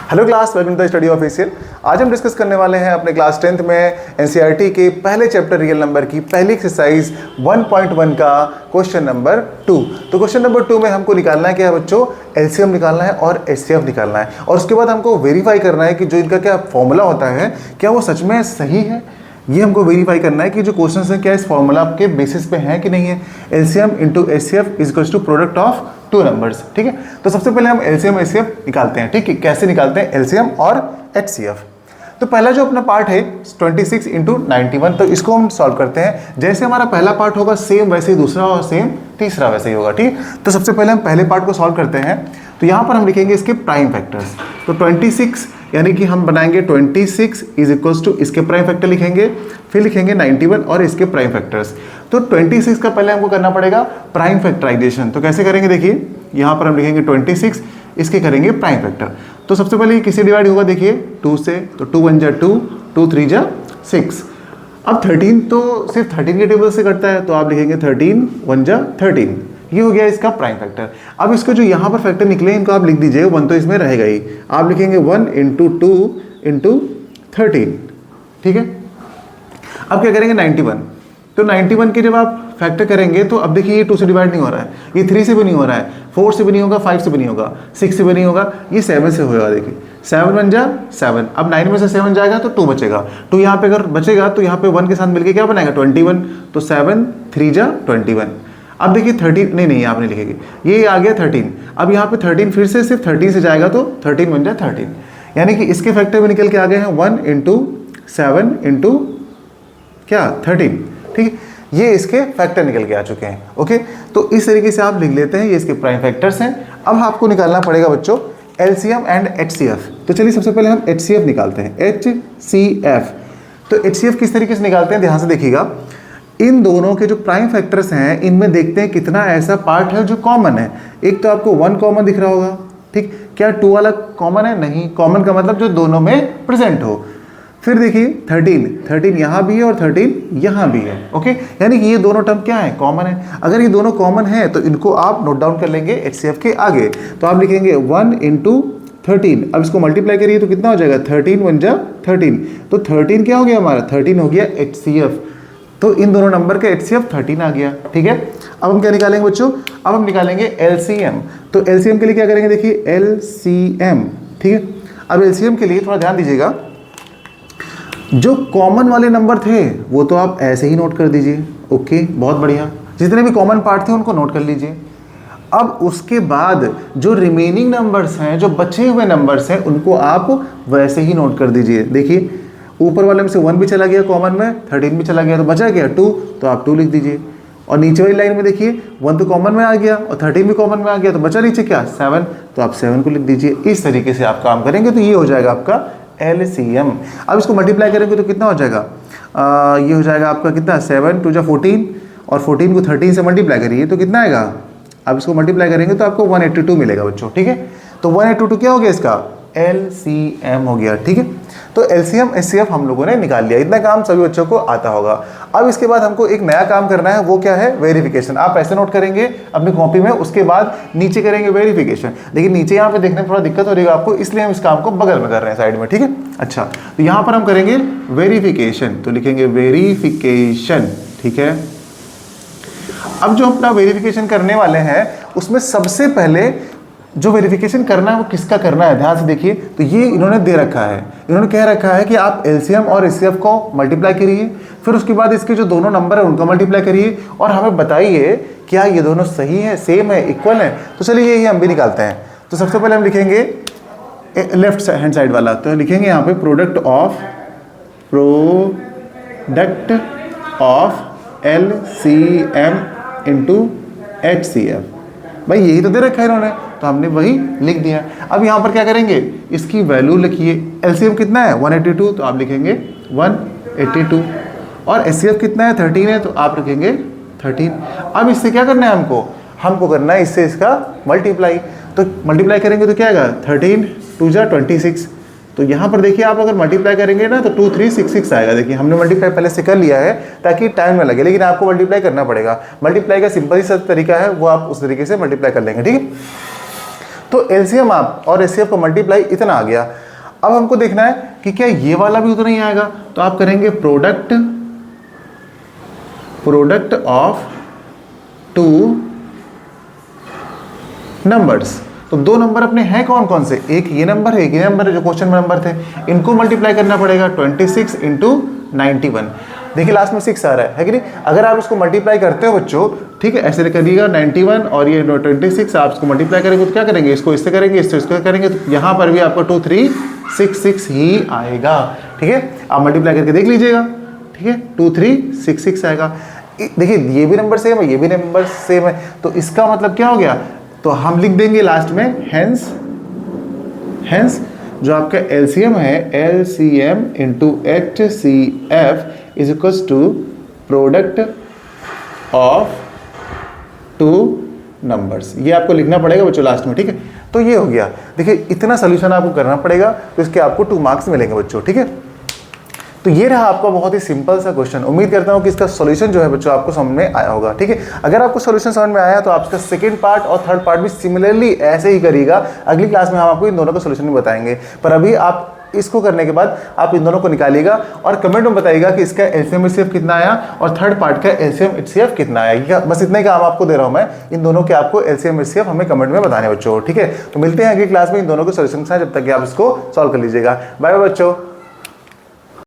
Hello class, welcome to the study official. आज हम discuss करने वाले हैं अपने क्लास 10th में एनसीईआरटी के पहले चैप्टर रियल नंबर की पहली एक्सरसाइज 1.1 का क्वेश्चन नंबर 2। तो क्वेश्चन नंबर 2 में हमको निकालना है क्या बच्चों, एलसीएम निकालना है और एचसीएफ निकालना है, और उसके बाद हमको वेरीफाई करना है कि जो इनका क्या फॉर्मूला होता है क्या वो सच में सही है। ये हमको वेरीफाई करना है कि जो क्वेश्चंस हैं क्या इस फॉर्मूला के बेसिस पे हैं कि नहीं है। LCM into HCF is equals to product of two numbers. ठीक है, तो सबसे पहले हम एलसीएम एचसीएफ निकालते हैं। ठीक है, कैसे निकालते हैं एलसीएम और एचसीएफ। तो पहला जो अपना पार्ट है 26 इंटू 91, तो इसको हम सॉल्व करते हैं। जैसे हमारा पहला पार्ट होगा सेम वैसे ही दूसरा और सेम तीसरा वैसे ही होगा। ठीक, तो सबसे पहले हम पहले पार्ट को सॉल्व करते हैं। तो यहाँ पर हम लिखेंगे इसके प्राइम फैक्टर्स। तो 26 यानी कि हम बनाएंगे 26 इज इक्वल्स टू इसके प्राइम फैक्टर लिखेंगे, फिर लिखेंगे 91 और इसके प्राइम फैक्टर्स। तो 26 का पहले हमको करना पड़ेगा प्राइम फैक्टराइजेशन। तो कैसे करेंगे, देखिए यहाँ पर हम लिखेंगे 26, इसके करेंगे प्राइम फैक्टर। तो सबसे पहले किससे डिवाइड होगा, देखिए 2 से, तो 2 1 जा 2, 2 3 जा 6। अब 13 तो सिर्फ 13 के टेबल से करता है, तो आप लिखेंगे 13 1 जा 13। ये हो गया इसका प्राइम फैक्टर। अब इसको जो यहाँ पर फैक्टर निकले इनको आप लिख दीजिए, 1 तो इसमें रहेगा ही। आप लिखेंगे 1 इंटू 2 इंटू 13। ठीक है, अब क्या करेंगे 91। तो 91 के जब आप फैक्टर करेंगे तो अब देखिए ये 2 से डिवाइड नहीं हो रहा है, ये 3 से भी नहीं हो रहा है, 4 से भी नहीं होगा, 5 से भी नहीं होगा, 6 से भी नहीं होगा, ये 7 से होगा। देखिए 7 1 जा 7। अब 9 में से 7 जाएगा तो 2 बचेगा। 2 यहाँ पे अगर बचेगा तो यहाँ पे 1 के साथ मिलके क्या बनाएगा 21। तो 7 3 जा 21। अब देखिए 13, नहीं आप नहीं लिखेंगे, ये आ गया 13। अब यहाँ पे 13 फिर से सिर्फ 13 से जाएगा तो 13 बन जाए 13, यानी कि इसके फैक्टर में निकल के आ गए हैं 1 इंटू 7 इंटू क्या 13। ठीक है, ये इसके फैक्टर निकल के आ चुके हैं। ओके, तो इस तरीके से आप लिख लेते हैं, ये इसके प्राइम फैक्टर्स हैं। अब आपको निकालना पड़ेगा बच्चों एलसीएम एंड एचसीएफ। तो चलिए सबसे पहले हम एचसीएफ निकालते हैं, एचसीएफ। तो एचसीएफ किस तरीके से निकालते हैं, ध्यान से देखिएगा। इन दोनों के जो प्राइम फैक्टर्स हैं इनमें देखते हैं कितना ऐसा पार्ट है जो कॉमन है। एक तो आपको 1 कॉमन दिख रहा होगा, ठीक, क्या 2 वाला कॉमन है, नहीं। कॉमन का मतलब जो दोनों में प्रेजेंट हो। फिर देखिए 13 यहाँ भी है और 13 यहाँ भी है। ओके, यानी कि ये दोनों टर्म क्या है, कॉमन है। अगर ये दोनों कॉमन है तो इनको आप नोट डाउन कर लेंगे एचसीएफ के आगे। तो आप लिखेंगे 1 इंटू 13। अब इसको मल्टीप्लाई करिए तो कितना हो जाएगा 13 1 जा 13। तो 13 क्या हो गया हमारा, 13 हो गया एचसीएफ। तो इन दोनों नंबर के एचसीएफ 13 आ गया। ठीक है, अब हम क्या निकालेंगे बच्चों, अब हम निकालेंगे एलसीएम। तो एलसीएम के लिए क्या करेंगे, देखिए एलसीएम। ठीक है, अब एलसीएम के लिए थोड़ा ध्यान दीजिएगा, जो कॉमन वाले नंबर थे वो तो आप ऐसे ही नोट कर दीजिए। ओके, बहुत बढ़िया, जितने भी कॉमन पार्ट थे उनको नोट कर लीजिए। अब उसके बाद जो रिमेनिंग नंबर्स हैं, जो बचे हुए नंबर्स हैं, उनको आप वैसे ही नोट कर दीजिए। देखिए ऊपर वाले में से 1 भी चला गया कॉमन में, 13 भी चला गया, तो बचा गया 2, तो आप 2 लिख दीजिए। और नीचे वाली लाइन में देखिए 1 तो कॉमन में आ गया और 13 भी कॉमन में आ गया, तो बचा नीचे क्या 7, तो आप 7 को लिख दीजिए। इस तरीके से आप काम करेंगे तो ये हो जाएगा आपका एलसीएम। अब इसको मल्टीप्लाई करेंगे तो कितना हो जाएगा, ये हो जाएगा आपका कितना 7 2 जा 14, और 14 को 13 से मल्टीप्लाई करिए तो कितना आएगा, अब इसको मल्टीप्लाई करेंगे तो आपको 182 मिलेगा बच्चों। ठीक है, तो 182 क्या हो गया इसका एलसीएम हो गया। ठीक है, तो एलसीएम एचसीएफ हम लोगों ने निकाल लिया। इतना काम सभी बच्चों को आता होगा। अब इसके बाद हमको एक नया काम करना है, वो क्या है, वेरिफिकेशन। आप ऐसे नोट करेंगे अपनी कॉपी में, उसके बाद नीचे करेंगे वेरिफिकेशन। लेकिन नीचे यहाँ पे देखने में थोड़ा दिक्कत हो रही है आपको, इसलिए हम इस काम को बगल में कर रहे हैं साइड में। ठीक है, अच्छा, तो यहाँ पर हम करेंगे वेरिफिकेशन, तो लिखेंगे वेरिफिकेशन। ठीक है, अब जो अपना वेरिफिकेशन करने वाले हैं उसमें सबसे पहले जो वेरिफिकेशन करना है वो किसका करना है, ध्यान से देखिए। तो ये इन्होंने दे रखा है, इन्होंने कह रखा है कि आप एलसीएम और एचसीएफ को मल्टीप्लाई करिए, फिर उसके बाद इसके जो दोनों नंबर है उनको मल्टीप्लाई करिए, और हमें बताइए क्या ये दोनों सही है, सेम है, इक्वल है। तो चलिए यही हम भी निकालते हैं। तो सबसे पहले हम लिखेंगे लेफ्ट हैंड साइड वाला, तो लिखेंगे यहाँ पे product of LCM into HCF. भाई यही तो दे रखा है इन्होंने, तो हमने वही लिख दिया। अब यहाँ पर क्या करेंगे, इसकी वैल्यू लिखिए। एलसीएम कितना है 182, तो आप लिखेंगे 182, और एचसीएफ कितना है 13 है, तो आप लिखेंगे 13। अब इससे क्या करना है हमको करना है इससे इसका मल्टीप्लाई। तो मल्टीप्लाई करेंगे तो क्या आएगा 13 2 जा 26। तो यहाँ पर देखिए आप अगर मल्टीप्लाई करेंगे ना तो 2366 आएगा। देखिए हमने मल्टीप्लाई पहले से कर लिया है ताकि टाइम ना लगे, लेकिन आपको मल्टीप्लाई करना पड़ेगा। मल्टीप्लाई का सिंपल ही सा तरीका है, वो आप उस तरीके से मल्टीप्लाई कर लेंगे। ठीक है, तो एलसीएम आप और एचसीएफ को मल्टीप्लाई इतना आ गया। अब हमको देखना है कि क्या ये वाला भी उतना ही आएगा, तो आप करेंगे प्रोडक्ट ऑफ टू नंबर्स। तो दो नंबर अपने हैं कौन कौन से, एक ये नंबर है, एक ये नंबर है जो क्वेश्चन में नंबर थे, इनको मल्टीप्लाई करना पड़ेगा 26 इंटू 91। देखिए लास्ट में 6 आ रहा है कि नहीं। अगर आप इसको मल्टीप्लाई करते हो बच्चों, ठीक है, ऐसे करिएगा 91 और ये 26 आप इसको मल्टीप्लाई करेंगे तो क्या करेंगे, इसको इससे करेंगे, इसको करेंगे, तो यहाँ पर भी आपको 2366 ही आएगा। ठीक है, आप मल्टीप्लाई करके देख लीजिएगा। ठीक है, 2366 आएगा। देखिए ये भी नंबर सेम है, ये भी नंबर सेम है, तो इसका मतलब क्या हो गया, तो हम लिख देंगे लास्ट में हेंस जो आपका एलसीएम है, LCM into HCF is equals to product of two numbers. ये आपको लिखना पड़ेगा बच्चों लास्ट में। ठीक है, तो ये हो गया। देखिए इतना सोल्यूशन आपको करना पड़ेगा, तो इसके आपको 2 मार्क्स मिलेंगे बच्चों। ठीक है, तो ये रहा आपका बहुत ही सिंपल सा क्वेश्चन। उम्मीद करता हूँ कि इसका सॉल्यूशन जो है बच्चों आपको समझ में आया होगा। ठीक है, अगर आपको सॉल्यूशन समझ में आया तो आप इसका सेकंड पार्ट और थर्ड पार्ट भी सिमिलरली ऐसे ही करिएगा। अगली क्लास में हम आपको इन दोनों का सॉल्यूशन भी बताएंगे, पर अभी आप इसको करने के बाद आप इन दोनों को निकालिएगा और कमेंट में बताइएगा कि इसका एलसीएम एचसीएफ कितना आया और थर्ड पार्ट का एलसीएम एचसीएफ कितना आया। बस इतने काम आपको दे रहा हूँ मैं, इन दोनों के आपको एलसीएम एचसीएफ हमें कमेंट में बताने बच्चों। ठीक है, तो मिलते हैं अगली क्लास में इन दोनों के सॉल्यूशन के साथ, जब तक कि आप इसको सॉल्व कर लीजिएगा। बाय बाय बच्चों।